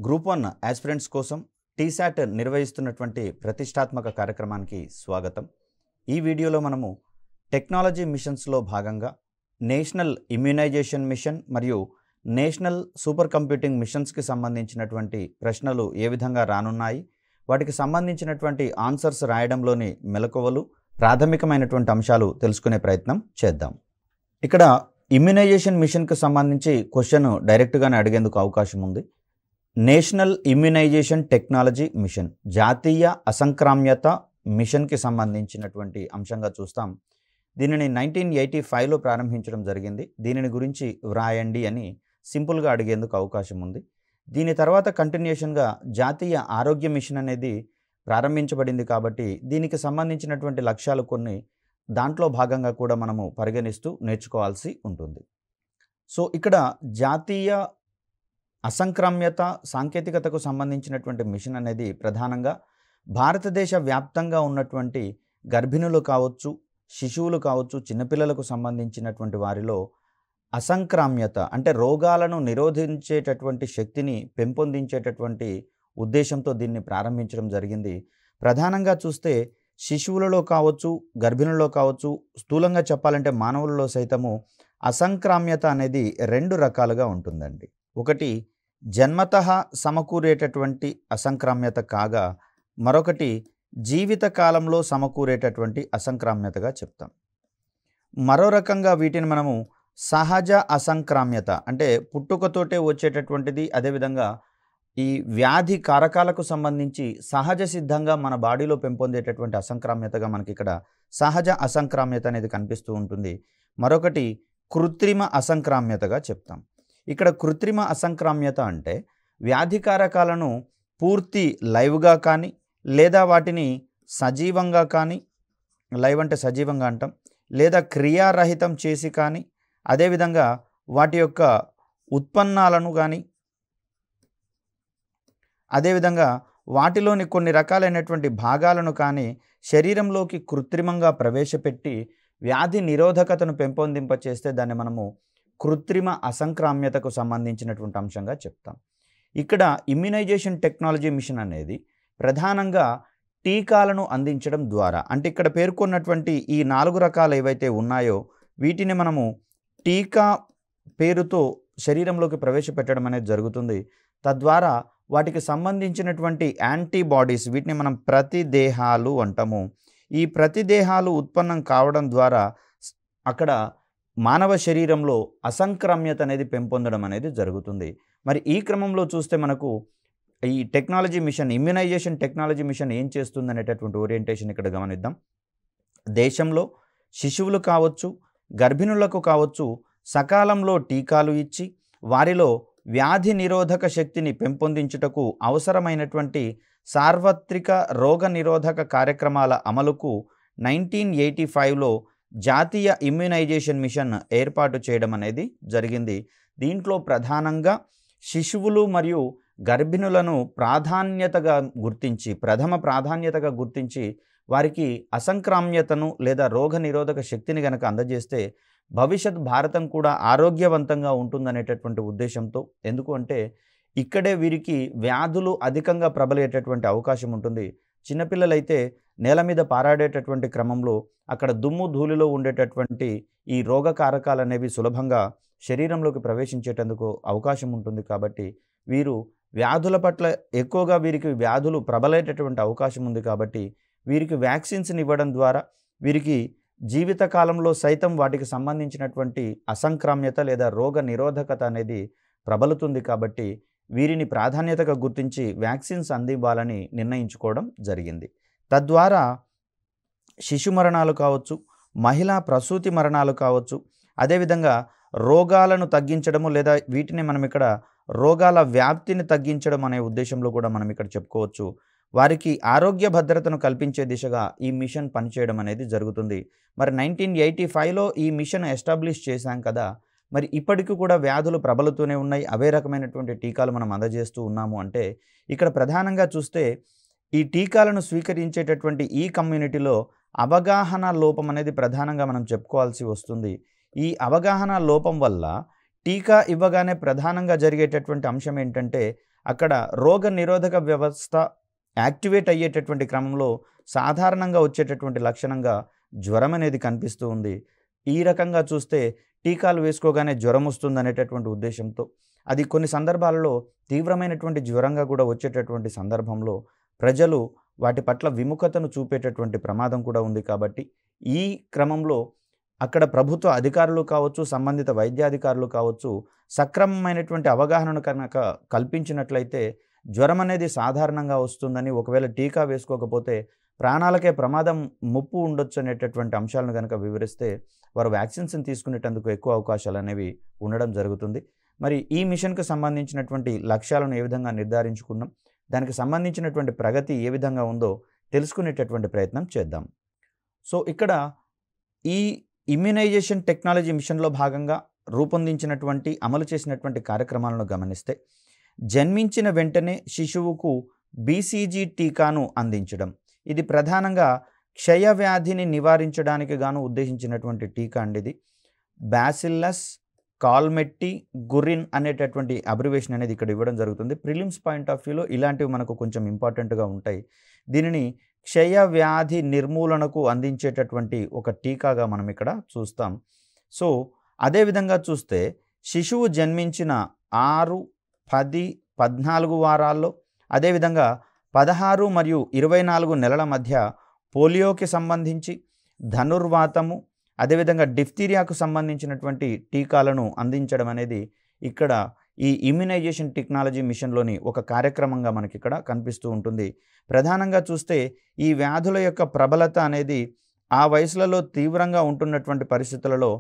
Group 1 aspirants కోసం టీశాట్ నిర్వహిస్తున్నటువంటి ప్రతిష్టాత్మక కార్యక్రమానికి స్వాగతం. ఈ వీడియోలో మనము టెక్నాలజీ మిషన్స్లో భాగంగా నేషనల్ ఇమ్యునైజేషన్ మిషన్ మరియు నేషనల్ సూపర్ కంప్యూటింగ్ మిషన్స్కి సంబంధించినటువంటి ప్రశ్నలు ఏ విధంగా రానున్నాయి, వాటికి సంబంధించినటువంటి ఆన్సర్స్ రాయడంలోని మెలకువలు, ప్రాథమికమైనటువంటి అంశాలు తెలుసుకునే ప్రయత్నం చేద్దాం. ఇక్కడ ఇమ్యునైజేషన్ మిషన్కి సంబంధించి క్వశ్చన్ డైరెక్ట్గానే అడిగేందుకు అవకాశం ఉంది. నేషనల్ ఇమ్యునైజేషన్ టెక్నాలజీ మిషన్, జాతీయ అసంక్రామ్యత మిషన్కి సంబంధించినటువంటి అంశంగా చూస్తాం. దీనిని 1985లో ప్రారంభించడం జరిగింది. దీనిని గురించి వ్రాయండి అని సింపుల్గా అడిగేందుకు అవకాశం ఉంది. దీని తర్వాత కంటిన్యూషన్గా జాతీయ ఆరోగ్య మిషన్ అనేది ప్రారంభించబడింది కాబట్టి దీనికి సంబంధించినటువంటి లక్ష్యాలు కొన్ని దాంట్లో భాగంగా కూడా మనము పరిగణిస్తూ నేర్చుకోవాల్సి ఉంటుంది. సో ఇక్కడ జాతీయ అసంక్రామ్యత సాంకేతికతకు సంబంధించినటువంటి మిషన్ అనేది ప్రధానంగా భారతదేశ వ్యాప్తంగా ఉన్నటువంటి గర్భిణులు కావచ్చు, శిశువులు కావచ్చు, చిన్నపిల్లలకు సంబంధించినటువంటి వారిలో అసంక్రామ్యత అంటే రోగాలను నిరోధించేటటువంటి శక్తిని పెంపొందించేటటువంటి ఉద్దేశంతో దీన్ని ప్రారంభించడం జరిగింది. ప్రధానంగా చూస్తే శిశువులలో కావచ్చు, గర్భిణుల్లో కావచ్చు, స్థూలంగా చెప్పాలంటే మానవులలో సైతము అసంక్రామ్యత అనేది రెండు రకాలుగా ఉంటుందండి. ఒకటి జన్మతః సమకూరేటటువంటి అసంక్రామ్యత కాగా, మరొకటి జీవిత కాలంలో సమకూరేటటువంటి అసంక్రామ్యతగా చెప్తాం. మరో రకంగా వీటిని మనము సహజ అసంక్రామ్యత అంటే పుట్టుకతోటే వచ్చేటటువంటిది, అదేవిధంగా ఈ వ్యాధి కారకాలకు సంబంధించి సహజ సిద్ధంగా మన బాడీలో పెంపొందేటటువంటి అసంక్రామ్యతగా మనకి ఇక్కడ సహజ అసంక్రామ్యత అనేది కనిపిస్తూ ఉంటుంది. మరొకటి కృత్రిమ అసంక్రామ్యతగా చెప్తాం. ఇక్కడ కృత్రిమ అసంక్రామ్యత అంటే వ్యాధి కారకాలను పూర్తి లైవ్గా కానీ లేదా వాటిని సజీవంగా కానీ, లైవ్ అంటే సజీవంగా అంటాం, లేదా క్రియారహితం చేసి కానీ, అదేవిధంగా వాటి యొక్క ఉత్పన్నాలను కానీ, అదేవిధంగా వాటిలోని కొన్ని రకాలైనటువంటి భాగాలను కానీ శరీరంలోకి కృత్రిమంగా ప్రవేశపెట్టి వ్యాధి నిరోధకతను పెంపొందింపచేస్తే దాన్ని మనము కృత్రిమ అసంక్రామ్యతకు సంబంధించినటువంటి అంశంగా చెప్తాం. ఇక్కడ ఇమ్యునైజేషన్ టెక్నాలజీ మిషన్ అనేది ప్రధానంగా టీకాలను అందించడం ద్వారా, అంటే ఇక్కడ పేర్కొన్నటువంటి ఈ 4 రకాలు ఏవైతే ఉన్నాయో వీటిని మనము టీకా పేరుతో శరీరంలోకి ప్రవేశపెట్టడం అనేది జరుగుతుంది. తద్వారా వాటికి సంబంధించినటువంటి యాంటీబాడీస్, వీటిని మనం ప్రతిదేహాలు అంటాము. ఈ ప్రతిదేహాలు ఉత్పన్నం కావడం ద్వారా అక్కడ మానవ శరీరంలో అసంక్రామ్యత అనేది పెంపొందడం అనేది జరుగుతుంది. మరి ఈ క్రమంలో చూస్తే మనకు ఈ technology mission, immunization technology mission ఏం చేస్తుంది అనేటటువంటి ఓరియంటేషన్ ఇక్కడ గమనిద్దాం. దేశంలో శిశువులు కావచ్చు, గర్భిణులకు కావచ్చు సకాలంలో టీకాలు ఇచ్చి వారిలో వ్యాధి నిరోధక శక్తిని పెంపొందించుటకు అవసరమైనటువంటి సార్వత్రిక రోగ నిరోధక కార్యక్రమాల అమలుకు 1985లో జాతీయ ఇమ్యునైజేషన్ మిషన్ ఏర్పాటు చేయడం అనేది జరిగింది. దీంట్లో ప్రధానంగా శిశువులు మరియు గర్భిణులను ప్రథమ ప్రాధాన్యతగా గుర్తించి వారికి అసంక్రామ్యతను లేదా రోగ నిరోధక శక్తిని గనక అందజేస్తే భవిష్యత్ భారతం కూడా ఆరోగ్యవంతంగా ఉంటుందనేటటువంటి ఉద్దేశంతో, ఎందుకు అంటే ఇక్కడే వీరికి వ్యాధులు అధికంగా ప్రబలేటటువంటి అవకాశం ఉంటుంది. చిన్నపిల్లలైతే నేల మీద పారాడేటటువంటి క్రమంలో అక్కడ దుమ్ము ధూళిలో ఉండేటటువంటి ఈ రోగ కారకాలు అనేవి సులభంగా శరీరంలోకి ప్రవేశించేటందుకు అవకాశం ఉంటుంది. కాబట్టి వీరు వ్యాధుల పట్ల ఎక్కువగా వీరికి వ్యాధులు ప్రబలేటటువంటి అవకాశం ఉంది. కాబట్టి వీరికి వ్యాక్సిన్స్ని ఇవ్వడం ద్వారా వీరికి జీవితకాలంలో సైతం వాటికి సంబంధించినటువంటి అసంక్రామ్యత లేదా రోగ నిరోధకత అనేది ప్రబలుతుంది. కాబట్టి వీరిని ప్రాధాన్యతగా గుర్తించి వ్యాక్సిన్స్ అందివ్వాలని నిర్ణయించుకోవడం జరిగింది. తద్వారా శిశు మరణాలు కావచ్చు, మహిళా ప్రసూతి మరణాలు కావచ్చు, అదేవిధంగా రోగాలను తగ్గించడము లేదా వీటిని మనం ఇక్కడ రోగాల వ్యాప్తిని తగ్గించడం అనే ఉద్దేశంలో కూడా మనం ఇక్కడ చెప్పుకోవచ్చు. వారికి ఆరోగ్య భద్రతను కల్పించే దిశగా ఈ మిషన్ పనిచేయడం అనేది జరుగుతుంది. మరి 1985లో ఈ మిషన్ ఎస్టాబ్లిష్ చేశాం కదా, మరి ఇప్పటికీ కూడా వ్యాధులు ప్రబలుతూనే ఉన్నాయి. అవే రకమైనటువంటి టీకాలు మనం అందజేస్తూ ఉన్నాము అంటే ఇక్కడ ప్రధానంగా చూస్తే ఈ టీకాలను స్వీకరించేటటువంటి ఈ కమ్యూనిటీలో అవగాహన లోపం అనేది ప్రధానంగా మనం చెప్పుకోవాల్సి వస్తుంది. ఈ అవగాహన లోపం వల్ల టీకా ఇవ్వగానే ప్రధానంగా జరిగేటటువంటి అంశం ఏంటంటే అక్కడ రోగ నిరోధక వ్యవస్థ యాక్టివేట్ అయ్యేటటువంటి క్రమంలో సాధారణంగా వచ్చేటటువంటి లక్షణంగా జ్వరం అనేది కనిపిస్తూ ఉంది. ఈ రకంగా చూస్తే టీకాలు వేసుకోగానే జ్వరం వస్తుందనేటటువంటి ఉద్దేశంతో అది కొన్ని సందర్భాలలో తీవ్రమైనటువంటి జ్వరంగా కూడా వచ్చేటటువంటి సందర్భంలో ప్రజలు వాటి పట్ల విముఖతను చూపేటటువంటి ప్రమాదం కూడా ఉంది. కాబట్టి ఈ క్రమంలో అక్కడ ప్రభుత్వ అధికారులు కావచ్చు, సంబంధిత వైద్యాధికారులు కావచ్చు, సక్రమమైనటువంటి అవగాహనను కనుక కల్పించినట్లయితే జ్వరం అనేది సాధారణంగా వస్తుందని, ఒకవేళ టీకా వేసుకోకపోతే ప్రాణాలకే ప్రమాదం ముప్పు ఉండొచ్చు అనేటటువంటి అంశాలను కనుక వివరిస్తే వారు వ్యాక్సిన్స్ని తీసుకునేటందుకు ఎక్కువ అవకాశాలు అనేవి ఉండడం జరుగుతుంది. మరి ఈ మిషన్కు సంబంధించినటువంటి లక్ష్యాలను ఏ విధంగా నిర్ధారించుకున్నాం, దానికి సంబంధించినటువంటి ప్రగతి ఏ విధంగా ఉందో తెలుసుకునేటటువంటి ప్రయత్నం చేద్దాం. సో ఇక్కడ ఈ ఇమ్యునైజేషన్ టెక్నాలజీ మిషన్లో భాగంగా రూపొందించినటువంటి అమలు చేసినటువంటి కార్యక్రమాలను గమనిస్తే జన్మించిన వెంటనే శిశువుకు BCG టీకాను అందించడం, ఇది ప్రధానంగా క్షయవ్యాధిని నివారించడానికి గాను ఉద్దేశించినటువంటి టీకా అండి. ఇది బ్యాసిల్లస్ కాల్మెట్టి గురిన్ అనేటటువంటి అబ్రివేషన్ అనేది ఇక్కడ ఇవ్వడం జరుగుతుంది. ప్రిలిమ్స్ పాయింట్ ఆఫ్ వ్యూలో ఇలాంటివి మనకు కొంచెం ఇంపార్టెంట్గా ఉంటాయి. దీనిని క్షయవ్యాధి నిర్మూలనకు అందించేటటువంటి ఒక టీకాగా మనం ఇక్కడ చూస్తాం. సో అదేవిధంగా చూస్తే శిశువు జన్మించిన 6, 10, 14 వారాల్లో, అదేవిధంగా 16 మరియు 24 నెలల మధ్య పోలియోకి సంబంధించి, ధనుర్వాతము, అదేవిధంగా డిఫ్తీరియాకు సంబంధించినటువంటి టీకాలను అందించడం అనేది ఇక్కడ ఈ ఇమ్యునైజేషన్ టెక్నాలజీ మిషన్లోని ఒక కార్యక్రమంగా మనకి ఇక్కడ కనిపిస్తూ ఉంటుంది. ప్రధానంగా చూస్తే ఈ వ్యాధుల యొక్క ప్రబలత అనేది ఆ వయసులలో తీవ్రంగా ఉంటున్నటువంటి పరిస్థితులలో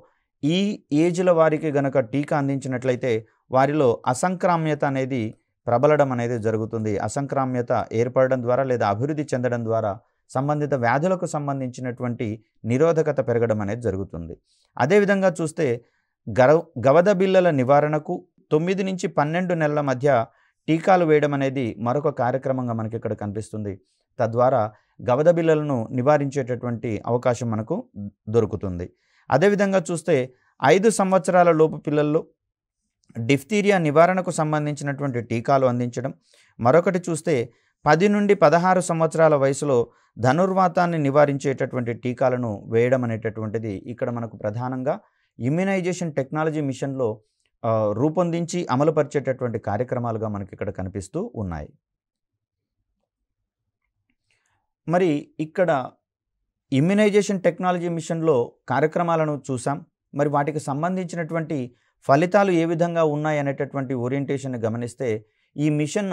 ఈ ఏజ్ల వారికి గనక టీకా అందించినట్లయితే వారిలో అసంక్రామ్యత అనేది ప్రబలడం అనేది జరుగుతుంది. అసంక్రామ్యత ఏర్పడడం ద్వారా లేదా అభివృద్ధి చెందడం ద్వారా సంబంధిత వ్యాధులకు సంబంధించినటువంటి నిరోధకత పెరగడం అనేది జరుగుతుంది. అదేవిధంగా చూస్తే గవద బిళ్ళల నివారణకు 9 నుంచి 12 నెలల మధ్య టీకాలు వేయడం అనేది మరొక కార్యక్రమంగా మనకి ఇక్కడ కనిపిస్తుంది. తద్వారా గవద బిళ్ళలను నివారించేటటువంటి అవకాశం మనకు దొరుకుతుంది. అదేవిధంగా చూస్తే 5 సంవత్సరాల లోపు పిల్లల్లో డిఫ్తీరియా నివారణకు సంబంధించినటువంటి టీకాలు అందించడం, మరొకటి చూస్తే 10 నుండి 16 సంవత్సరాల వయసులో ధనుర్వాతాన్ని నివారించేటటువంటి టీకాలను వేయడం అనేటటువంటిది ఇక్కడ మనకు ప్రధానంగా ఇమ్యునైజేషన్ టెక్నాలజీ మిషన్లో రూపొందించి అమలుపరిచేటటువంటి కార్యక్రమాలుగా మనకి ఇక్కడ కనిపిస్తూ ఉన్నాయి. మరి ఇక్కడ ఇమ్యునైజేషన్ టెక్నాలజీ మిషన్లో కార్యక్రమాలను చూసాం. మరి వాటికి సంబంధించినటువంటి ఫలితాలు ఏ విధంగా ఉన్నాయి అనేటటువంటి ఓరియంటేషన్ గమనిస్తే ఈ మిషన్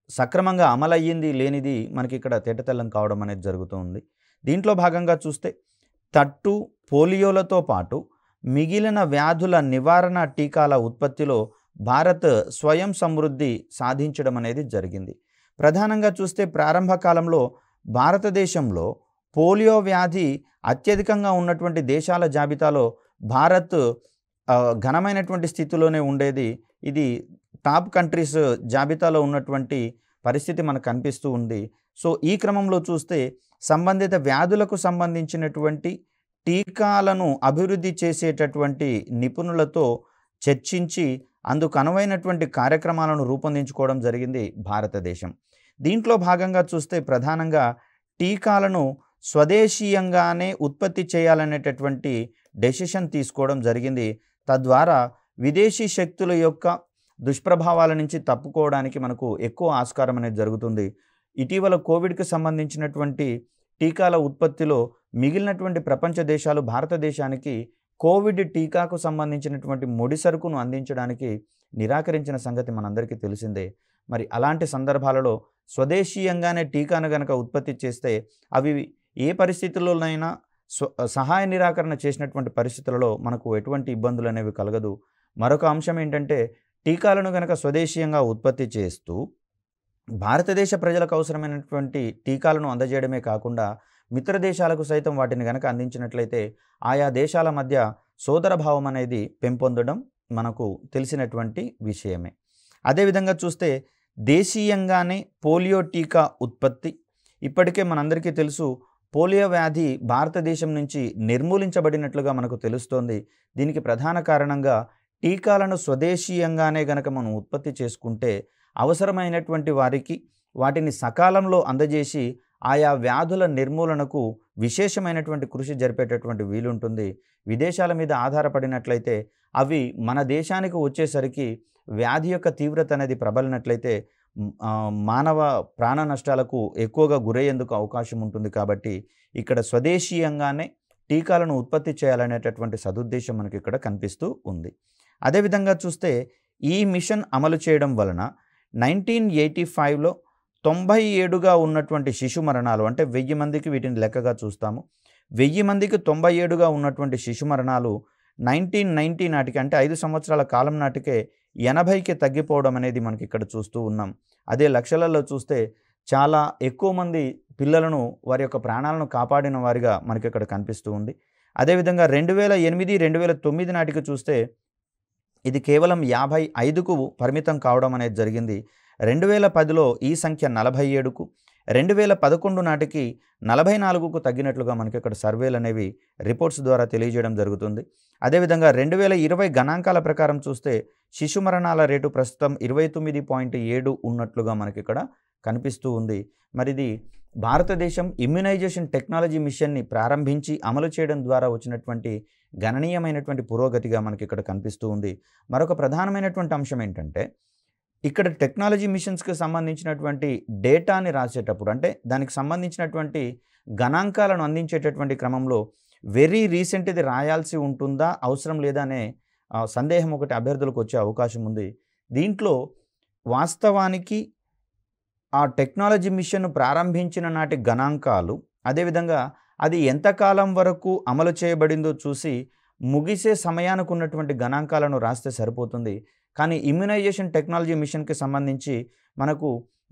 సక్రమంగా అమలయ్యింది లేనిది మనకి ఇక్కడ తేటతెల్లం కావడం అనేది జరుగుతుంది. దీంట్లో భాగంగా చూస్తే తట్టు, పోలియోలతో పాటు మిగిలిన వ్యాధుల నివారణ టీకాల ఉత్పత్తిలో భారత్ స్వయం సమృద్ధి సాధించడం అనేది జరిగింది. ప్రధానంగా చూస్తే ప్రారంభ కాలంలో భారతదేశంలో పోలియో వ్యాధి అత్యధికంగా ఉన్నటువంటి దేశాల జాబితాలో భారత్ ఘనమైనటువంటి స్థితిలోనే ఉండేది. ఇది టాప్ కంట్రీస్ జాబితాలో ఉన్నటువంటి పరిస్థితి మనకు కనిపిస్తూ ఉంది. సో ఈ క్రమంలో చూస్తే సంబంధిత వ్యాధులకు సంబంధించినటువంటి టీకాలను అభివృద్ధి చేసేటటువంటి నిపుణులతో చర్చించి అందుకు అనువైనటువంటి కార్యక్రమాలను రూపొందించుకోవడం జరిగింది భారతదేశం. దీంట్లో భాగంగా చూస్తే ప్రధానంగా టీకాలను స్వదేశీయంగానే ఉత్పత్తి చేయాలనేటటువంటి డెసిషన్ తీసుకోవడం జరిగింది. తద్వారా విదేశీ శక్తుల యొక్క దుష్ప్రభావాల నుంచి తప్పుకోవడానికి మనకు ఎక్కువ ఆస్కారం అనేది జరుగుతుంది. ఇటీవల కోవిడ్కి సంబంధించినటువంటి టీకాల ఉత్పత్తిలో మిగిలినటువంటి ప్రపంచ దేశాలు భారతదేశానికి కోవిడ్ టీకాకు సంబంధించినటువంటి ముడి సరుకును అందించడానికి నిరాకరించిన సంగతి మనందరికీ తెలిసిందే. మరి అలాంటి సందర్భాలలో స్వదేశీయంగానే టీకాను గనక ఉత్పత్తి చేస్తే అవి ఏ పరిస్థితుల్లోనైనా సహాయ నిరాకరణ చేసినటువంటి పరిస్థితులలో మనకు ఎటువంటి ఇబ్బందులు అనేవి కలగదు. మరొక అంశం ఏంటంటే టీకాలను గనక స్వదేశీయంగా ఉత్పత్తి చేస్తూ భారతదేశ ప్రజలకు అవసరమైనటువంటి టీకాలను అందజేయడమే కాకుండా మిత్ర దేశాలకు సైతం వాటిని గనక అందించినట్లయితే ఆయా దేశాల మధ్య సోదరభావం అనేది పెంపొందడం మనకు తెలిసినటువంటి విషయమే. అదేవిధంగా చూస్తే దేశీయంగానే పోలియో టీకా ఉత్పత్తి, ఇప్పటికే మనందరికీ తెలుసు పోలియో వ్యాధి భారతదేశం నుంచి నిర్మూలించబడినట్లుగా మనకు తెలుస్తోంది. దీనికి ప్రధాన కారణంగా టీకాలను స్వదేశీయంగానే గనక మనం ఉత్పత్తి చేసుకుంటే అవసరమైనటువంటి వారికి వాటిని సకాలంలో అందజేసి ఆయా వ్యాధుల నిర్మూలనకు విశేషమైనటువంటి కృషి జరిపేటటువంటి వీలుంటుంది. విదేశాల మీద ఆధారపడినట్లయితే అవి మన దేశానికి వచ్చేసరికి వ్యాధి యొక్క తీవ్రత అనేది ప్రబలినట్లయితే మానవ ప్రాణ నష్టాలకు ఎక్కువగా గురయ్యేందుకు అవకాశం ఉంటుంది. కాబట్టి ఇక్కడ స్వదేశీయంగానే టీకాలను ఉత్పత్తి చేయాలనేటటువంటి సదుద్దేశం మనకి ఇక్కడ కనిపిస్తూ ఉంది. అదేవిధంగా చూస్తే ఈ మిషన్ అమలు చేయడం వలన 1985లో 97గా ఉన్నటువంటి శిశు మరణాలు, అంటే 1000 మందికి వీటిని లెక్కగా చూస్తాము. 1000 మందికి 97గా ఉన్నటువంటి శిశు మరణాలు 1990 నాటికి, అంటే 5 సంవత్సరాల కాలం నాటికే 80కి తగ్గిపోవడం అనేది మనకి ఇక్కడ చూస్తూ ఉన్నాం. అదే లక్షలలో చూస్తే చాలా ఎక్కువ మంది పిల్లలను వారి యొక్క ప్రాణాలను కాపాడిన వారిగా మనకి ఇక్కడ కనిపిస్తూ ఉంది. అదేవిధంగా 2008, 2009 నాటికి చూస్తే ఇది కేవలం 55కు పరిమితం కావడం అనేది జరిగింది. 2010లో ఈ సంఖ్య 47కు, 2011 నాటికి 44కు తగ్గినట్లుగా మనకి ఇక్కడ సర్వేలు అనేవి రిపోర్ట్స్ ద్వారా తెలియజేయడం జరుగుతుంది. అదేవిధంగా 2020 గణాంకాల ప్రకారం చూస్తే శిశు మరణాల రేటు ప్రస్తుతం 29.7 ఉన్నట్లుగా మనకి ఇక్కడ కనిపిస్తూ ఉంది. మరి ఇది భారతదేశం ఇమ్యునైజేషన్ టెక్నాలజీ మిషన్ని ప్రారంభించి అమలు చేయడం ద్వారా వచ్చినటువంటి గణనీయమైనటువంటి పురోగతిగా మనకి ఇక్కడ కనిపిస్తూ ఉంది. మరొక ప్రధానమైనటువంటి అంశం ఏంటంటే, ఇక్కడ టెక్నాలజీ మిషన్స్కి సంబంధించినటువంటి డేటాని రాసేటప్పుడు, అంటే దానికి సంబంధించినటువంటి గణాంకాలను అందించేటటువంటి క్రమంలో వెరీ రీసెంట్ ఇది రాయాల్సి ఉంటుందా, అవసరం లేదా అనే సందేహం ఒకటి అభ్యర్థులకు వచ్చే అవకాశం ఉంది. దీంట్లో వాస్తవానికి ఆ టెక్నాలజీ మిషన్ ప్రారంభించిన నాటి గణాంకాలు, అదేవిధంగా అది ఎంతకాలం వరకు అమలు చేయబడిందో చూసి ముగిసే సమయానికి ఉన్నటువంటి గణాంకాలను రాస్తే సరిపోతుంది. కానీ ఇమ్యునైజేషన్ టెక్నాలజీ మిషన్కి సంబంధించి మనకు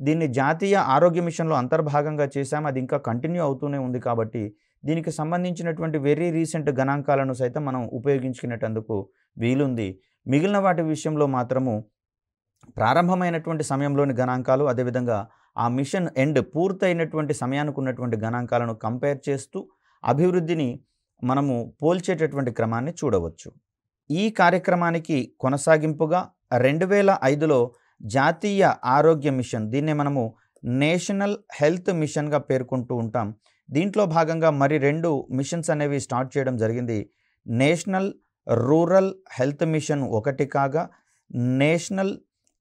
దీన్ని జాతీయ ఆరోగ్య మిషన్లో అంతర్భాగంగా చేశాము. అది ఇంకా కంటిన్యూ అవుతూనే ఉంది. కాబట్టి దీనికి సంబంధించినటువంటి వెరీ రీసెంట్ గణాంకాలను సైతం మనం ఉపయోగించుకునేటందుకు వీలుంది. మిగిలిన వాటి విషయంలో మాత్రము ప్రారంభమైనటువంటి సమయంలోని గణాంకాలు, అదేవిధంగా ఆ మిషన్ ఎండ్ పూర్తయినటువంటి సమయానికి ఉన్నటువంటి గణాంకాలను కంపేర్ చేస్తూ అభివృద్ధిని మనము పోల్చేటటువంటి క్రమాన్ని చూడవచ్చు. ఈ కార్యక్రమానికి కొనసాగింపుగా 2005లో జాతీయ ఆరోగ్య మిషన్, దీన్నే మనము నేషనల్ హెల్త్ మిషన్గా పేర్కొంటూ ఉంటాం. దీంట్లో భాగంగా మరి 2 మిషన్స్ అనేవి స్టార్ట్ చేయడం జరిగింది. నేషనల్ రూరల్ హెల్త్ మిషన్ ఒకటి కాగా national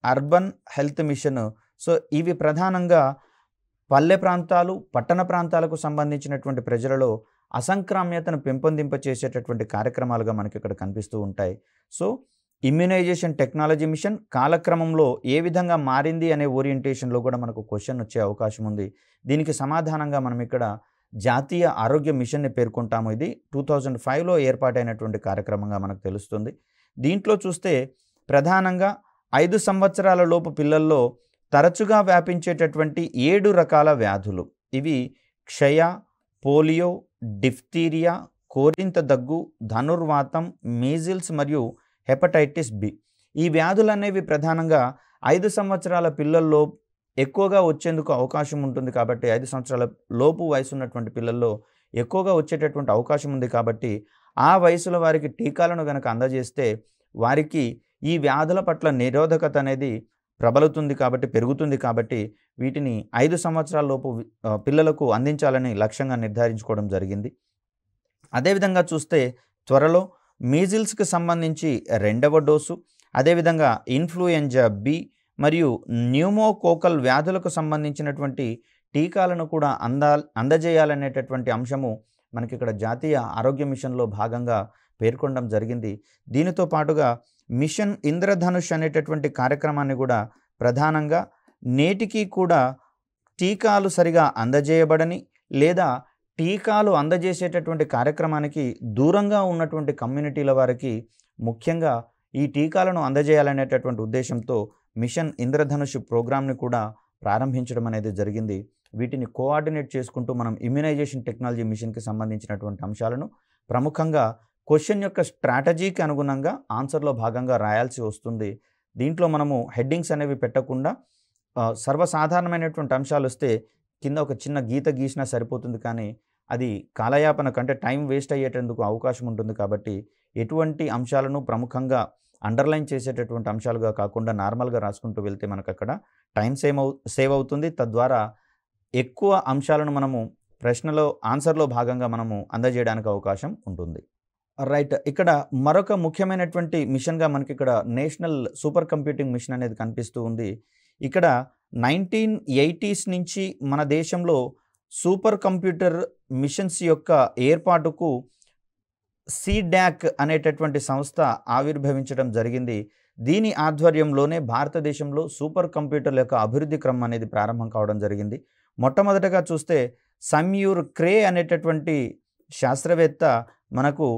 urban health machine. So ఇవి ప్రధానంగా పల్లె ప్రాంతాలు, పట్టణ ప్రాంతాలకు సంబంధించినటువంటి ప్రజలలో అసంక్రామ్యతను పెంపొందింపచేసేటటువంటి కార్యక్రమాలుగా మనకి ఇక్కడ కనిపిస్తూ ఉంటాయి. సో ఇమ్యునైజేషన్ టెక్నాలజీ మిషన్ కాలక్రమంలో ఏ విధంగా మారింది అనే ఓరియంటేషన్లో కూడా మనకు క్వశ్చన్ వచ్చే అవకాశం ఉంది. దీనికి సమాధానంగా మనం ఇక్కడ జాతీయ ఆరోగ్య మిషన్ని పేర్కొంటాము. ఇది 2005లో ఏర్పాటైనటువంటి కార్యక్రమంగా మనకు తెలుస్తుంది. దీంట్లో చూస్తే ప్రధానంగా 5 సంవత్సరాల లోపు పిల్లల్లో తరచుగా వ్యాపించేటటువంటి 7 రకాల వ్యాధులు, ఇవి క్షయ, పోలియో, డిఫ్తీరియా, కోరింత దగ్గు, ధనుర్వాతం, మీజిల్స్ మరియు హెపటైటిస్ బి. ఈ వ్యాధులు అనేవి ప్రధానంగా 5 సంవత్సరాల పిల్లల్లో ఎక్కువగా వచ్చేందుకు అవకాశం ఉంటుంది. కాబట్టి 5 సంవత్సరాల లోపు వయసు ఉన్నటువంటి పిల్లల్లో ఎక్కువగా వచ్చేటటువంటి అవకాశం ఉంది. కాబట్టి ఆ వయసులో వారికి టీకాలను గనక అందజేస్తే వారికి ఈ వ్యాధుల పట్ల నిరోధకత అనేది ప్రబలుతుంది, కాబట్టి పెరుగుతుంది. కాబట్టి వీటిని 5 సంవత్సరాల లోపు పిల్లలకు అందించాలని లక్ష్యంగా నిర్ధారించుకోవడం జరిగింది. అదేవిధంగా చూస్తే త్వరలో మీజిల్స్కి సంబంధించి 2వ డోసు, అదేవిధంగా ఇన్ఫ్లుయెంజా బి మరియు న్యూమోకోకల్ వ్యాధులకు సంబంధించినటువంటి టీకాలను కూడా అందజేయాలనేటటువంటి అంశము మనకి ఇక్కడ జాతీయ ఆరోగ్య మిషన్లో భాగంగా పేర్కొనడం జరిగింది. దీనితో పాటుగా మిషన్ ఇంద్రధనుష్ అనేటటువంటి కార్యక్రమాన్ని కూడా ప్రధానంగా నేటికి కూడా టీకాలు సరిగా అందజేయబడని లేదా టీకాలు అందజేసేటటువంటి కార్యక్రమానికి దూరంగా ఉన్నటువంటి కమ్యూనిటీల వారికి ముఖ్యంగా ఈ టీకాలను అందజేయాలనేటటువంటి ఉద్దేశంతో మిషన్ ఇంద్రధనుష్ ప్రోగ్రామ్ని కూడా ప్రారంభించడం అనేది జరిగింది. వీటిని కోఆర్డినేట్ చేసుకుంటూ మనం ఇమ్యునైజేషన్ టెక్నాలజీ మిషన్కి సంబంధించినటువంటి అంశాలను ప్రముఖంగా క్వశ్చన్ యొక్క స్ట్రాటజీకి అనుగుణంగా ఆన్సర్లో భాగంగా రాయాల్సి వస్తుంది. దీంట్లో మనము హెడ్డింగ్స్ అనేవి పెట్టకుండా సర్వసాధారణమైనటువంటి అంశాలు వస్తే కింద ఒక చిన్న గీత గీసినా సరిపోతుంది. కానీ అది కాలయాపన కంటే టైం వేస్ట్ అయ్యేటందుకు అవకాశం ఉంటుంది. కాబట్టి ఎటువంటి అంశాలను ప్రముఖంగా అండర్లైన్ చేసేటటువంటి అంశాలుగా కాకుండా నార్మల్గా రాసుకుంటూ వెళ్తే మనకు అక్కడ టైం సేవ్ అవుతుంది. తద్వారా ఎక్కువ అంశాలను మనము ప్రశ్నలో ఆన్సర్లో భాగంగా మనము అందజేయడానికి అవకాశం ఉంటుంది. రైట్. ఇక్కడ మరొక ముఖ్యమైనటువంటి మిషన్గా మనకి ఇక్కడ నేషనల్ సూపర్ కంప్యూటింగ్ మిషన్ అనేది కనిపిస్తూ ఉంది. ఇక్కడ 1980s నుంచి మన దేశంలో సూపర్ కంప్యూటర్ మిషన్స్ యొక్క ఏర్పాటుకు సీడాక్ అనేటటువంటి సంస్థ ఆవిర్భవించడం జరిగింది. దీని ఆధ్వర్యంలోనే భారతదేశంలో సూపర్ కంప్యూటర్ల యొక్క అభివృద్ధి క్రమం అనేది ప్రారంభం కావడం జరిగింది. మొట్టమొదటగా చూస్తే సమ్యూర్ క్రే అనేటటువంటి శాస్త్రవేత్త మనకు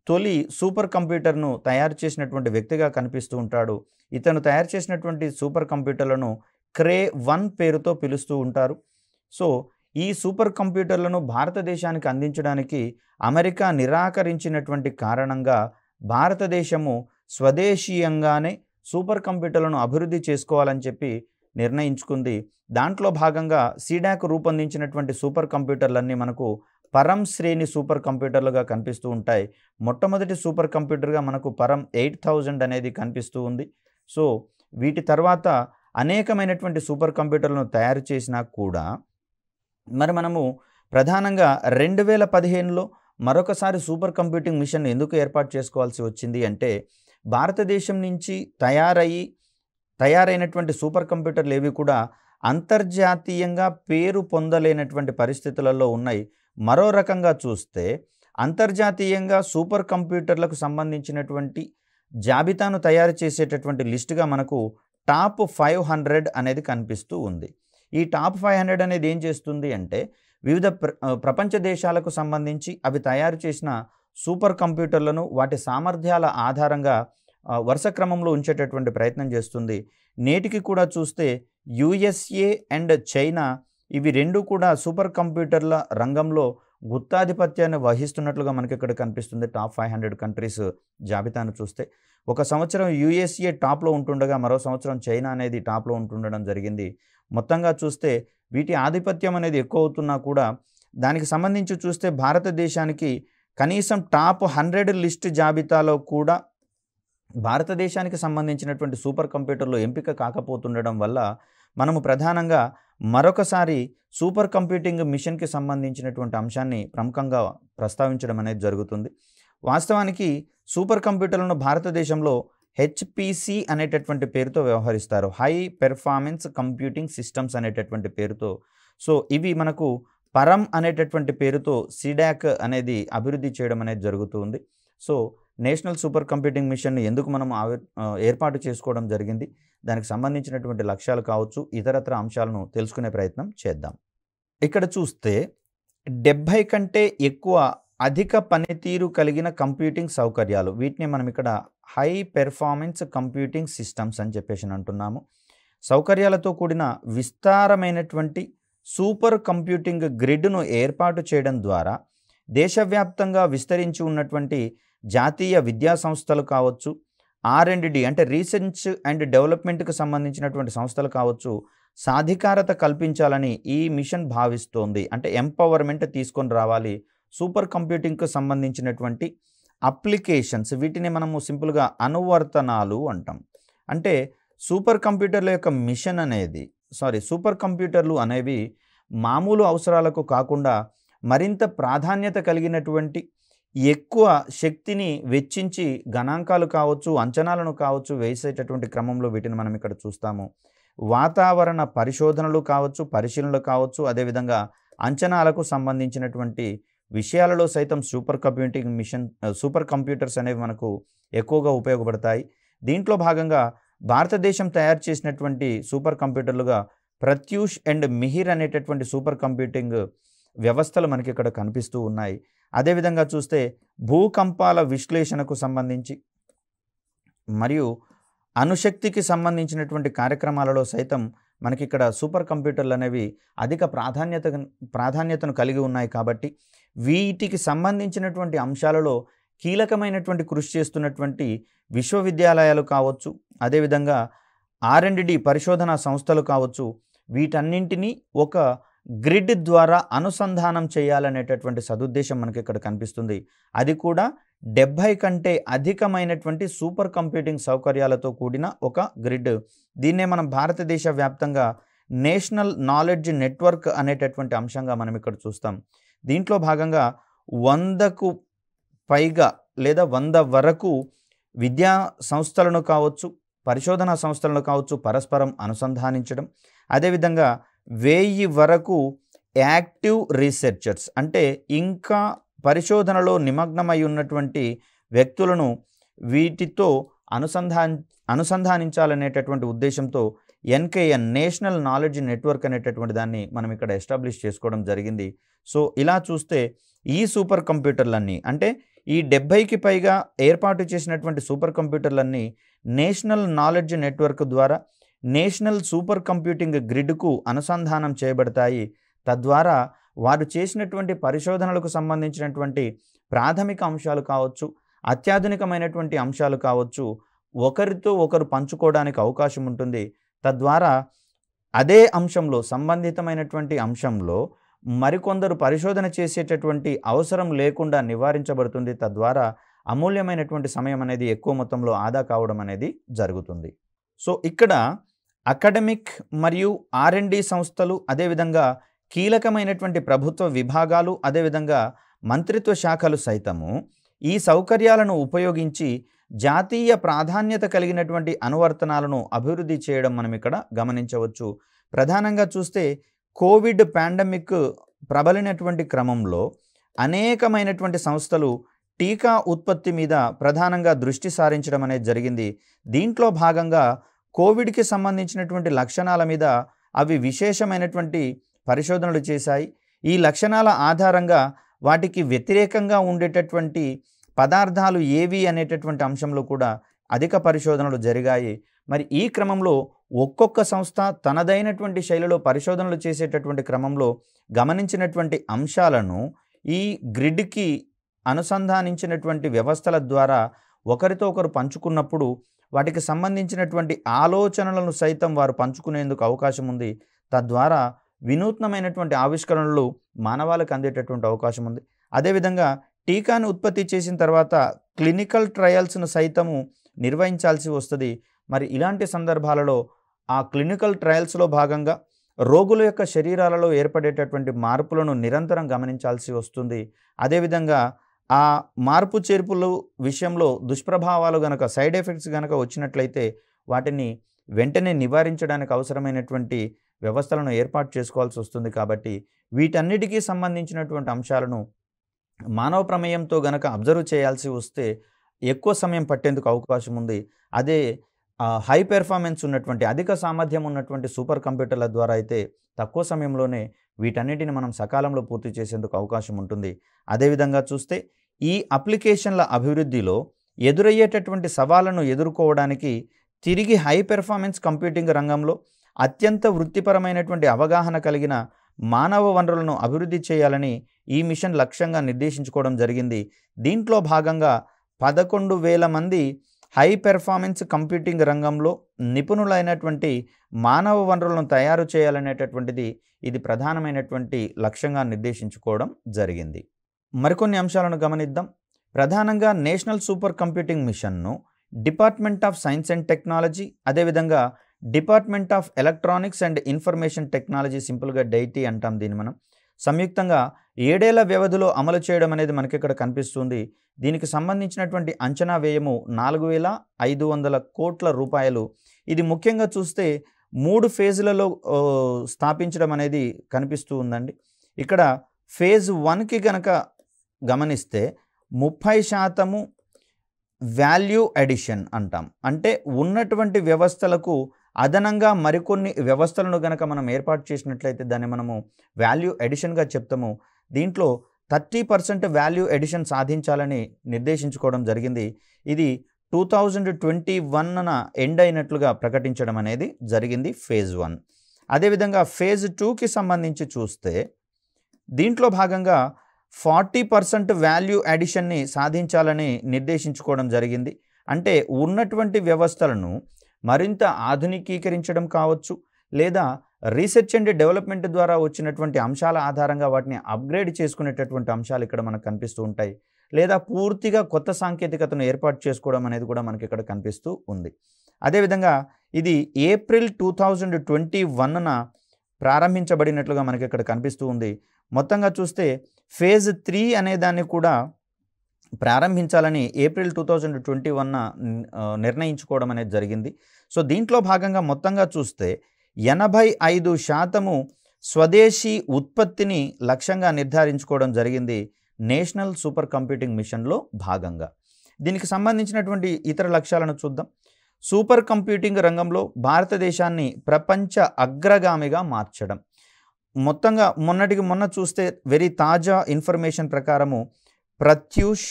తొలి సూపర్ కంప్యూటర్ను తయారు చేసినటువంటి వ్యక్తిగా కనిపిస్తూ ఉంటాడు. ఇతను తయారు చేసినటువంటి సూపర్ కంప్యూటర్లను క్రే 1 పేరుతో పిలుస్తూ ఉంటారు. సో ఈ సూపర్ కంప్యూటర్లను భారతదేశానికి అందించడానికి అమెరికా నిరాకరించినటువంటి కారణంగా భారతదేశము స్వదేశీయంగానే సూపర్ కంప్యూటర్లను అభివృద్ధి చేసుకోవాలని చెప్పి నిర్ణయించుకుంది. దాంట్లో భాగంగా సీడాక్ రూపొందించినటువంటి సూపర్ కంప్యూటర్లన్నీ మనకు పరం శ్రేణి సూపర్ కంప్యూటర్లుగా కనిపిస్తూ ఉంటాయి. మొట్టమొదటి సూపర్ కంప్యూటర్గా మనకు పరం 8000 అనేది కనిపిస్తూ ఉంది. సో వీటి తర్వాత అనేకమైనటువంటి సూపర్ కంప్యూటర్లను తయారు చేసినా కూడా మరి మనము ప్రధానంగా 2015లో మరొకసారి సూపర్ కంప్యూటింగ్ మిషన్ ఎందుకు ఏర్పాటు చేసుకోవాల్సి వచ్చింది అంటే భారతదేశం నుంచి తయారైనటువంటి సూపర్ కంప్యూటర్లు ఏవి కూడా అంతర్జాతీయంగా పేరు పొందలేనటువంటి పరిస్థితులలో ఉన్నాయి. మరో రకంగా చూస్తే అంతర్జాతీయంగా సూపర్ కంప్యూటర్లకు సంబంధించినటువంటి జాబితాను తయారు చేసేటటువంటి లిస్టుగా మనకు టాప్ 500 అనేది కనిపిస్తూ ఉంది. ఈ టాప్ 500 అనేది ఏం చేస్తుంది అంటే వివిధ ప్రపంచ దేశాలకు సంబంధించి అవి తయారు చేసిన సూపర్ కంప్యూటర్లను వాటి సామర్థ్యాల ఆధారంగా వరుస క్రమంలో ఉంచేటటువంటి ప్రయత్నం చేస్తుంది. నేటికి కూడా చూస్తే USA అండ్ చైనా ఇవి రెండు కూడా సూపర్ కంప్యూటర్ల రంగంలో గుత్తాధిపత్యాన్ని వహిస్తున్నట్లుగా మనకి ఇక్కడ కనిపిస్తుంది. టాప్ 500 కంట్రీస్ జాబితాను చూస్తే ఒక సంవత్సరం USA టాప్లో ఉంటుండగా మరో సంవత్సరం చైనా అనేది టాప్లో ఉంటుండడం జరిగింది. మొత్తంగా చూస్తే వీటి ఆధిపత్యం అనేది ఎక్కువ అవుతున్నా కూడా దానికి సంబంధించి చూస్తే భారతదేశానికి కనీసం టాప్ 100 లిస్ట్ జాబితాలో కూడా భారతదేశానికి సంబంధించినటువంటి సూపర్ కంప్యూటర్లు ఎంపిక కాకపోతుండడం వల్ల మనము ప్రధానంగా మరొకసారి సూపర్ కంప్యూటింగ్ మిషన్కి సంబంధించినటువంటి అంశాన్ని ప్రముఖంగా ప్రస్తావించడం అనేది జరుగుతుంది. వాస్తవానికి సూపర్ కంప్యూటర్లను భారతదేశంలో HPC అనేటటువంటి పేరుతో వ్యవహరిస్తారు. హై పెర్ఫార్మెన్స్ కంప్యూటింగ్ సిస్టమ్స్ అనేటటువంటి పేరుతో. సో ఇవి మనకు పరం అనేటటువంటి పేరుతో సీడాక్ అనేది అభివృద్ధి చేయడం అనేది జరుగుతుంది. సో నేషనల్ సూపర్ కంప్యూటింగ్ మిషన్ని ఎందుకు మనం ఏర్పాటు చేసుకోవడం జరిగింది, దానికి సంబంధించినటువంటి లక్ష్యాలు కావచ్చు, ఇతరత్ర అంశాలను తెలుసుకునే ప్రయత్నం చేద్దాం. ఇక్కడ చూస్తే 70 కంటే ఎక్కువ అధిక పనితీరు కలిగిన కంప్యూటింగ్ సౌకర్యాలు, వీటిని మనం ఇక్కడ హై పెర్ఫార్మెన్స్ కంప్యూటింగ్ సిస్టమ్స్ అని చెప్పేసి అంటున్నాము. సౌకర్యాలతో కూడిన విస్తారమైనటువంటి సూపర్ కంప్యూటింగ్ గ్రిడ్ను ఏర్పాటు చేయడం ద్వారా దేశవ్యాప్తంగా విస్తరించి ఉన్నటువంటి జాతీయ విద్యా సంస్థలు కావచ్చు, R&D అంటే రీసెర్చ్ అండ్ డెవలప్మెంట్కి సంబంధించినటువంటి సంస్థలు కావచ్చు, సాధికారత కల్పించాలని ఈ మిషన్ భావిస్తోంది. అంటే ఎంపవర్మెంట్ తీసుకొని రావాలి. సూపర్ కంప్యూటింగ్కి సంబంధించినటువంటి అప్లికేషన్స్, వీటిని మనము సింపుల్గా అనువర్తనాలు అంటాం. అంటే సూపర్ కంప్యూటర్ల యొక్క మిషన్ అనేది సూపర్ కంప్యూటర్లు అనేవి మామూలు అవసరాలకు కాకుండా మరింత ప్రాధాన్యత కలిగినటువంటి ఎక్కువ శక్తిని వెచ్చించి గణాంకాలు కావచ్చు, అంచనాలను కావచ్చు వేసేటటువంటి క్రమంలో వీటిని మనం ఇక్కడ చూస్తాము. వాతావరణ పరిశోధనలు కావచ్చు, పరిశీలనలు కావచ్చు, అదేవిధంగా అంచనాలకు సంబంధించినటువంటి విషయాలలో సైతం సూపర్ కంప్యూటర్స్ అనేవి మనకు ఎక్కువగా ఉపయోగపడతాయి. దీంట్లో భాగంగా భారతదేశం తయారు చేసినటువంటి సూపర్ కంప్యూటర్లుగా ప్రత్యూష్ అండ్ మిహిర్ అనేటటువంటి సూపర్ కంప్యూటింగ్ వ్యవస్థలు మనకి ఇక్కడ కనిపిస్తూ ఉన్నాయి. అదేవిధంగా చూస్తే భూకంపాల విశ్లేషణకు సంబంధించి మరియు అణుశక్తికి సంబంధించినటువంటి కార్యక్రమాలలో సైతం మనకి ఇక్కడ సూపర్ కంప్యూటర్లు అనేవి అధిక ప్రాధాన్యతను కలిగి ఉన్నాయి. కాబట్టి వీటికి సంబంధించినటువంటి అంశాలలో కీలకమైనటువంటి కృషి చేస్తున్నటువంటి విశ్వవిద్యాలయాలు కావచ్చు, అదేవిధంగా R&D పరిశోధనా సంస్థలు కావచ్చు, వీటన్నింటినీ ఒక గ్రిడ్ ద్వారా అనుసంధానం చేయాలనేటటువంటి సదుద్దేశం మనకి ఇక్కడ కనిపిస్తుంది. అది కూడా 70 కంటే అధికమైనటువంటి సూపర్ కంప్యూటింగ్ సౌకర్యాలతో కూడిన ఒక గ్రిడ్. దీన్నే మనం భారతదేశ వ్యాప్తంగా నేషనల్ నాలెడ్జ్ నెట్వర్క్ అనేటటువంటి అంశంగా మనం ఇక్కడ చూస్తాం. దీంట్లో భాగంగా 100కు పైగా లేదా 100 వరకు విద్యా సంస్థలను కావచ్చు, పరిశోధనా సంస్థలను కావచ్చు పరస్పరం అనుసంధానించడం. అదేవిధంగా 1000 వరకు యాక్టివ్ రీసెర్చర్స్ అంటే ఇంకా పరిశోధనలో నిమగ్నమై ఉన్నటువంటి వ్యక్తులను వీటితో అనుసంధానించాలనేటటువంటి ఉద్దేశంతో ఎన్కేఎన్ నేషనల్ నాలెడ్జ్ నెట్వర్క్ అనేటటువంటి దాన్ని మనం ఇక్కడ ఎస్టాబ్లిష్ చేసుకోవడం జరిగింది. సో ఇలా చూస్తే ఈ సూపర్ కంప్యూటర్లన్నీ అంటే ఈ 70కి పైగా ఏర్పాటు చేసినటువంటి సూపర్ కంప్యూటర్లన్నీ నేషనల్ నాలెడ్జ్ నెట్వర్క్ ద్వారా నేషనల్ సూపర్ కంప్యూటింగ్ గ్రిడ్కు అనుసంధానం చేయబడతాయి. తద్వారా వారు చేసినటువంటి పరిశోధనలకు సంబంధించినటువంటి ప్రాథమిక అంశాలు కావచ్చు, అత్యాధునికమైనటువంటి అంశాలు కావచ్చు, ఒకరితో ఒకరు పంచుకోవడానికి అవకాశం ఉంటుంది. తద్వారా అదే అంశంలో సంబంధితమైనటువంటి అంశంలో మరికొందరు పరిశోధన చేసేటటువంటి అవసరం లేకుండా నివారించబడుతుంది. తద్వారా అమూల్యమైనటువంటి సమయం అనేది ఎక్కువ మొత్తంలో ఆదా కావడం అనేది జరుగుతుంది. సో ఇక్కడ అకాడమిక్ మరియు R&D సంస్థలు, అదేవిధంగా కీలకమైనటువంటి ప్రభుత్వ విభాగాలు, అదేవిధంగా మంత్రిత్వ శాఖలు సైతము ఈ సౌకర్యాలను ఉపయోగించి జాతీయ ప్రాధాన్యత కలిగినటువంటి అనువర్తనాలను అభివృద్ధి చేయడం మనం ఇక్కడ గమనించవచ్చు. ప్రధానంగా చూస్తే కోవిడ్ పాండమిక్ ప్రబలినటువంటి క్రమంలో అనేకమైనటువంటి సంస్థలు టీకా ఉత్పత్తి మీద ప్రధానంగా దృష్టి సారించడం అనేది జరిగింది. దీంట్లో భాగంగా కోవిడ్కి సంబంధించినటువంటి లక్షణాల మీద అవి విశేషమైనటువంటి పరిశోధనలు చేశాయి. ఈ లక్షణాల ఆధారంగా వాటికి వ్యతిరేకంగా ఉండేటటువంటి పదార్థాలు ఏవి అనేటటువంటి అంశంలో కూడా అధిక పరిశోధనలు జరిగాయి. మరి ఈ క్రమంలో ఒక్కొక్క సంస్థ తనదైనటువంటి శైలిలో పరిశోధనలు చేసేటటువంటి క్రమంలో గమనించినటువంటి అంశాలను ఈ గ్రిడ్కి అనుసంధానించినటువంటి వ్యవస్థల ద్వారా ఒకరితో ఒకరు పంచుకున్నప్పుడు వాటికి సంబంధించినటువంటి ఆలోచనలను సైతం వారు పంచుకునేందుకు అవకాశం ఉంది. తద్వారా వినూత్నమైనటువంటి ఆవిష్కరణలు మానవాళికి అందేటటువంటి అవకాశం ఉంది. అదేవిధంగా టీకాను ఉత్పత్తి చేసిన తర్వాత క్లినికల్ ట్రయల్స్ను సైతము నిర్వహించాల్సి వస్తుంది. మరి ఇలాంటి సందర్భాలలో ఆ క్లినికల్ ట్రయల్స్లో భాగంగా రోగుల యొక్క శరీరాలలో ఏర్పడేటటువంటి మార్పులను నిరంతరం గమనించాల్సి వస్తుంది. అదేవిధంగా ఆ మార్పు చేర్పుల విషయంలో దుష్ప్రభావాలు గనక, సైడ్ ఎఫెక్ట్స్ గనక వచ్చినట్లయితే వాటిని వెంటనే నివారించడానికి అవసరమైనటువంటి వ్యవస్థలను ఏర్పాటు చేసుకోవాల్సి వస్తుంది. కాబట్టి వీటన్నిటికీ సంబంధించినటువంటి అంశాలను మానవ ప్రమేయంతో గనక అబ్జర్వ్ చేయాల్సి వస్తే ఎక్కువ సమయం పట్టేందుకు అవకాశం ఉంది. అదే హై పెర్ఫార్మెన్స్ ఉన్నటువంటి, అధిక సామర్థ్యం ఉన్నటువంటి సూపర్ కంప్యూటర్ల ద్వారా అయితే తక్కువ సమయంలోనే వీటన్నిటిని మనం సకాలంలో పూర్తి చేసేందుకు అవకాశం ఉంటుంది. అదేవిధంగా చూస్తే ఈ అప్లికేషన్ల అభివృద్ధిలో ఎదురయ్యేటటువంటి సవాళ్లను ఎదుర్కోవడానికి తిరిగి హై పెర్ఫార్మెన్స్ కంప్యూటింగ్ రంగంలో అత్యంత వృత్తిపరమైనటువంటి అవగాహన కలిగిన మానవ వనరులను అభివృద్ధి చేయాలని ఈ మిషన్ లక్ష్యంగా నిర్దేశించుకోవడం జరిగింది. దీంట్లో భాగంగా 11,000 మంది హై పెర్ఫార్మెన్స్ కంప్యూటింగ్ రంగంలో నిపుణులైనటువంటి మానవ వనరులను తయారు చేయాలనేటటువంటిది ఇది ప్రధానమైనటువంటి లక్ష్యంగా నిర్దేశించుకోవడం జరిగింది. మరికొన్ని అంశాలను గమనిద్దాం. ప్రధానంగా నేషనల్ సూపర్ కంప్యూటింగ్ మిషన్ను department of science and technology, అదేవిధంగా department of electronics and information technology, సింపుల్గా డైటీ అంటాం దీన్ని మనం, సంయుక్తంగా 7 ఏళ్ల వ్యవధిలో అమలు చేయడం అనేది మనకి ఇక్కడ కనిపిస్తుంది. దీనికి సంబంధించినటువంటి అంచనా వ్యయము 4,500 కోట్ల రూపాయలు. ఇది ముఖ్యంగా చూస్తే 3 ఫేజ్లలో స్థాపించడం అనేది కనిపిస్తూ ఉందండి. ఇక్కడ ఫేజ్ 1కి గనక గమనిస్తే 30% వాల్యూ అడిషన్ అంటాం. అంటే ఉన్నటువంటి వ్యవస్థలకు అదనంగా మరికొన్ని వ్యవస్థలను గనక మనం ఏర్పాటు చేసినట్లయితే దాన్ని మనము వాల్యూ అడిషన్గా చెప్తాము. దీంట్లో 30% వాల్యూ అడిషన్ సాధించాలని నిర్దేశించుకోవడం జరిగింది. ఇది 2021న ఎండ్ అయినట్లుగా ప్రకటించడం అనేది జరిగింది ఫేజ్ 1. అదేవిధంగా ఫేజ్ 2కి సంబంధించి చూస్తే దీంట్లో భాగంగా 40% వాల్యూ అడిషన్ని సాధించాలని నిర్దేశించుకోవడం జరిగింది. అంటే ఉన్నటువంటి వ్యవస్థలను మరింత ఆధునికీకరించడం కావచ్చు, లేదా రీసెర్చ్ అండ్ డెవలప్మెంట్ ద్వారా వచ్చినటువంటి అంశాల ఆధారంగా వాటిని అప్గ్రేడ్ చేసుకునేటటువంటి అంశాలు ఇక్కడ మనకు కనిపిస్తూ ఉంటాయి. లేదా పూర్తిగా కొత్త సాంకేతికతను ఏర్పాటు చేసుకోవడం అనేది కూడా మనకి ఇక్కడ కనిపిస్తూ ఉంది. అదేవిధంగా ఇది ఏప్రిల్ 2021న ప్రారంభించబడినట్లుగా మనకి ఇక్కడ కనిపిస్తూ ఉంది. మొత్తంగా చూస్తే ఫేజ్ 3 అనే దాన్ని కూడా ప్రారంభించాలని ఏప్రిల్ 2021న నిర్ణయించుకోవడం అనేది జరిగింది. సో దీంట్లో భాగంగా మొత్తంగా చూస్తే 85% స్వదేశీ ఉత్పత్తిని లక్ష్యంగా నిర్ధారించుకోవడం జరిగింది నేషనల్ సూపర్ కంప్యూటింగ్ మిషన్లో భాగంగా. దీనికి సంబంధించినటువంటి ఇతర లక్ష్యాలను చూద్దాం. సూపర్ కంప్యూటింగ్ రంగంలో భారతదేశాన్ని ప్రపంచ అగ్రగామిగా మార్చడం. మొత్తంగా మొన్నటికి మొన్న చూస్తే వెరీ తాజా ఇన్ఫర్మేషన్ ప్రకారము ప్రత్యూష్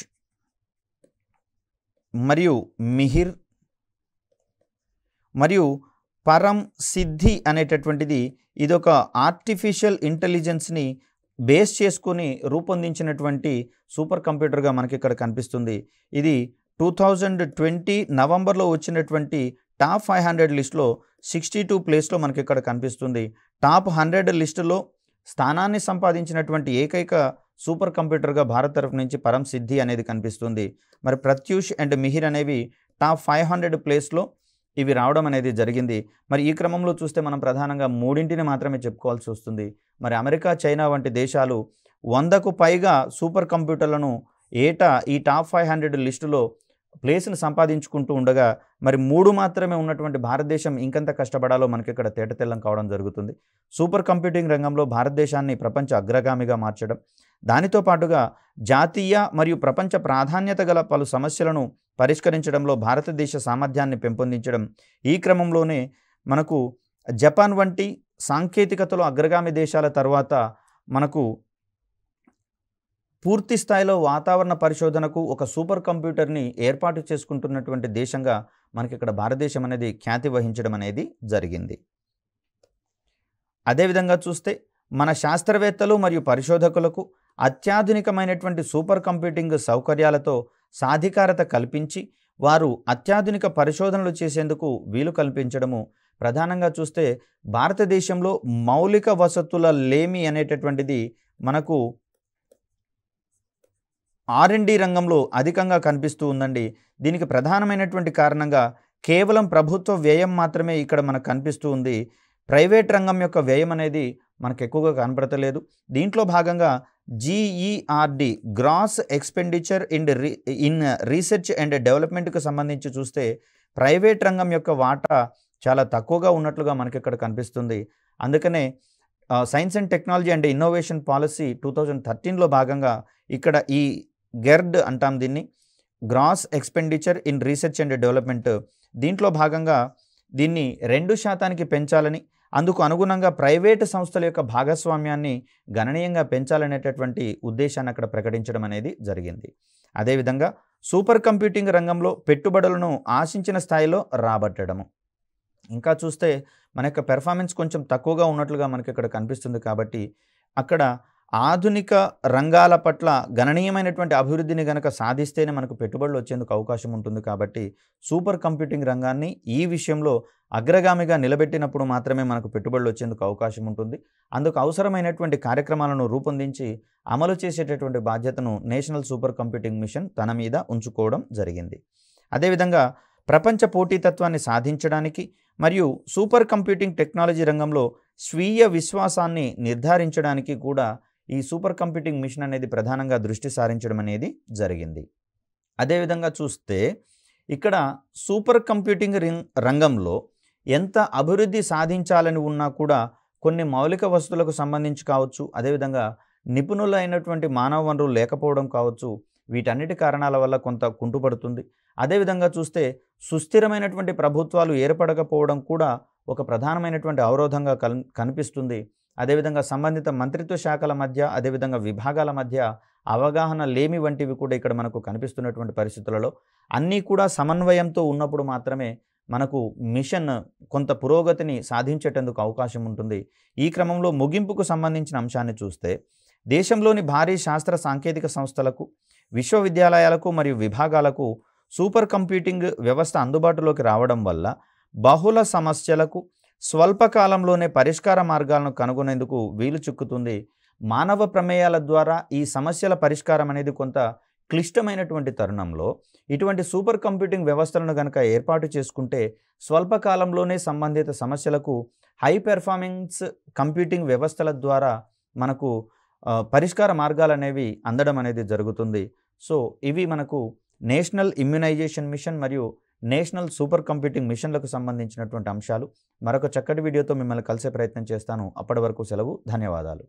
మరియు మిహిర్ మరియు పరం సిద్ధి అనేటటువంటిది ఇదొక ఆర్టిఫిషియల్ ఇంటెలిజెన్స్ని బేస్ చేసుకుని రూపొందించినటువంటి సూపర్ కంప్యూటర్గా మనకి ఇక్కడ కనిపిస్తుంది. ఇది 2020 నవంబర్లో వచ్చినటువంటి టాప్ 500 లిస్టులో 62 ప్లేస్లో మనకి ఇక్కడ కనిపిస్తుంది. టాప్ 100 లిస్టులో స్థానాన్ని సంపాదించినటువంటి ఏకైక సూపర్ కంప్యూటర్గా భారత్ తరఫు నుంచి పరం సిద్ధి అనేది కనిపిస్తుంది. మరి ప్రత్యూష్ అండ్ మిహిర్ అనేవి టాప్ 500 ప్లేస్లో ఇవి రావడం అనేది జరిగింది. మరి ఈ క్రమంలో చూస్తే మనం ప్రధానంగా 3ని మాత్రమే చెప్పుకోవాల్సి వస్తుంది. మరి అమెరికా, చైనా వంటి దేశాలు 100కు పైగా సూపర్ కంప్యూటర్లను ఏటా ఈ టాప్ 500 లిస్టులో ప్లేస్ను సంపాదించుకుంటూ ఉండగా మరి 3 మాత్రమే ఉన్నటువంటి భారతదేశం ఇంకెంత కష్టపడాలో మనకి ఇక్కడ తేటతెల్లం కావడం జరుగుతుంది. సూపర్ కంప్యూటింగ్ రంగంలో భారతదేశాన్ని ప్రపంచ అగ్రగామిగా మార్చడం, దానితో పాటుగా జాతీయ మరియు ప్రపంచ ప్రాధాన్యత గల పలు సమస్యలను పరిష్కరించడంలో భారతదేశ సామర్థ్యాన్ని పెంపొందించడం. ఈ క్రమంలోనే మనకు జపాన్ వంటి సాంకేతికతలో అగ్రగామి దేశాల తర్వాత మనకు పూర్తి స్థాయిలో వాతావరణ పరిశోధనకు ఒక సూపర్ కంప్యూటర్ని ఏర్పాటు చేసుకుంటున్నటువంటి దేశంగా మనకి ఇక్కడ భారతదేశం అనేది ఖ్యాతి వహించడం అనేది జరిగింది. అదేవిధంగా చూస్తే మన శాస్త్రవేత్తలు మరియు పరిశోధకులకు అత్యాధునికమైనటువంటి సూపర్ కంప్యూటింగ్ సౌకర్యాలతో సాధికారత కల్పించి వారు అత్యాధునిక పరిశోధనలు చేసేందుకు వీలు కల్పించడము. ప్రధానంగా చూస్తే భారతదేశంలో మౌలిక వసతుల లేమి అనేటటువంటిది మనకు R&D రంగంలో అధికంగా కనిపిస్తూ ఉందండి. దీనికి ప్రధానమైనటువంటి కారణంగా కేవలం ప్రభుత్వ వ్యయం మాత్రమే ఇక్కడ మనకు కనిపిస్తూ ఉంది. ప్రైవేట్ రంగం యొక్క వ్యయం అనేది మనకు ఎక్కువగా కనపడతలేదు. దీంట్లో భాగంగా GERD gross expenditure in research and డెవలప్మెంట్కి సంబంధించి చూస్తే ప్రైవేట్ రంగం యొక్క వాటా చాలా తక్కువగా ఉన్నట్లుగా మనకి ఇక్కడ కనిపిస్తుంది. అందుకనే science and technology and innovation policy 2013లో భాగంగా ఇక్కడ ఈ గెర్డ్ అంటాం దీన్ని, gross expenditure in research and development, దీంట్లో భాగంగా దీన్ని 2% పెంచాలని, అందుకు అనుగుణంగా ప్రైవేటు సంస్థల యొక్క భాగస్వామ్యాన్ని గణనీయంగా పెంచాలనేటటువంటి ఉద్దేశాన్ని అక్కడ ప్రకటించడం అనేది జరిగింది. అదేవిధంగా సూపర్ కంప్యూటింగ్ రంగంలో పెట్టుబడులను ఆశించిన స్థాయిలో రాబట్టడము. ఇంకా చూస్తే మన యొక్క పెర్ఫార్మెన్స్ కొంచెం తక్కువగా ఉన్నట్లుగా మనకి ఇక్కడ కనిపిస్తుంది. కాబట్టి అక్కడ ఆధునిక రంగాల పట్ల గణనీయమైనటువంటి అభివృద్ధిని గనక సాధిస్తేనే మనకు పెట్టుబడులు వచ్చేందుకు అవకాశం ఉంటుంది. కాబట్టి సూపర్ కంప్యూటింగ్ రంగాన్ని ఈ విషయంలో అగ్రగామిగా నిలబెట్టినప్పుడు మాత్రమే మనకు పెట్టుబడులు వచ్చేందుకు అవకాశం ఉంటుంది. అందుకు అవసరమైనటువంటి కార్యక్రమాలను రూపొందించి అమలు చేసేటటువంటి బాధ్యతను నేషనల్ సూపర్ కంప్యూటింగ్ మిషన్ తన మీద ఉంచుకోవడం జరిగింది. అదేవిధంగా ప్రపంచ పోటీతత్వాన్ని సాధించడానికి మరియు సూపర్ కంప్యూటింగ్ టెక్నాలజీ రంగంలో స్వీయ విశ్వాసాన్ని నిర్ధారించడానికి కూడా ఈ సూపర్ కంప్యూటింగ్ మిషన్ అనేది ప్రధానంగా దృష్టి సారించడం అనేది జరిగింది. అదేవిధంగా చూస్తే ఇక్కడ సూపర్ కంప్యూటింగ్ రంగంలో ఎంత అభివృద్ధి సాధించాలని ఉన్నా కూడా కొన్ని మౌలిక వసతులకు సంబంధించి కావచ్చు, అదేవిధంగా నిపుణులైనటువంటి మానవ వనరులు లేకపోవడం కావచ్చు, వీటన్నిటి కారణాల వల్ల కొంత కుంటుపడుతుంది. అదేవిధంగా చూస్తే సుస్థిరమైనటువంటి ప్రభుత్వాలు ఏర్పడకపోవడం కూడా ఒక ప్రధానమైనటువంటి అవరోధంగా కనిపిస్తుంది. అదేవిధంగా సంబంధిత మంత్రిత్వ శాఖల మధ్య, అదేవిధంగా విభాగాల మధ్య అవగాహన లేమి వంటివి కూడా ఇక్కడ మనకు కనిపిస్తున్నటువంటి పరిస్థితులలో అన్నీ కూడా సమన్వయంతో ఉన్నప్పుడు మాత్రమే మనకు మిషన్ కొంత పురోగతిని సాధించేటందుకు అవకాశం ఉంటుంది. ఈ క్రమంలో ముగింపుకు సంబంధించిన అంశాన్ని చూస్తే దేశంలోని భారీ శాస్త్ర సాంకేతిక సంస్థలకు, విశ్వవిద్యాలయాలకు మరియు విభాగాలకు సూపర్ కంప్యూటింగ్ వ్యవస్థ అందుబాటులోకి రావడం వల్ల బహుళ సమస్యలకు స్వల్పకాలంలోనే పరిష్కార మార్గాలను కనుగొనేందుకు వీలు చిక్కుతుంది. మానవ ప్రమేయాల ద్వారా ఈ సమస్యల పరిష్కారం అనేది కొంత క్లిష్టమైనటువంటి తరుణంలో ఇటువంటి సూపర్ కంప్యూటింగ్ వ్యవస్థలను గనక ఏర్పాటు చేసుకుంటే స్వల్పకాలంలోనే సంబంధిత సమస్యలకు హై పెర్ఫార్మెన్స్ కంప్యూటింగ్ వ్యవస్థల ద్వారా మనకు పరిష్కార మార్గాలు అనేవి అందడం అనేది జరుగుతుంది. సో ఇవి మనకు నేషనల్ ఇమ్యునైజేషన్ మిషన్ మరియు నేషనల్ సూపర్ కంప్యూటింగ్ మిషన్లకు సంబంధించినటువంటి అంశాలు. మరొక చక్కటి వీడియోతో మిమ్మల్ని కలిసే ప్రయత్నం చేస్తాను. అప్పటి వరకు సెలవు. ధన్యవాదాలు.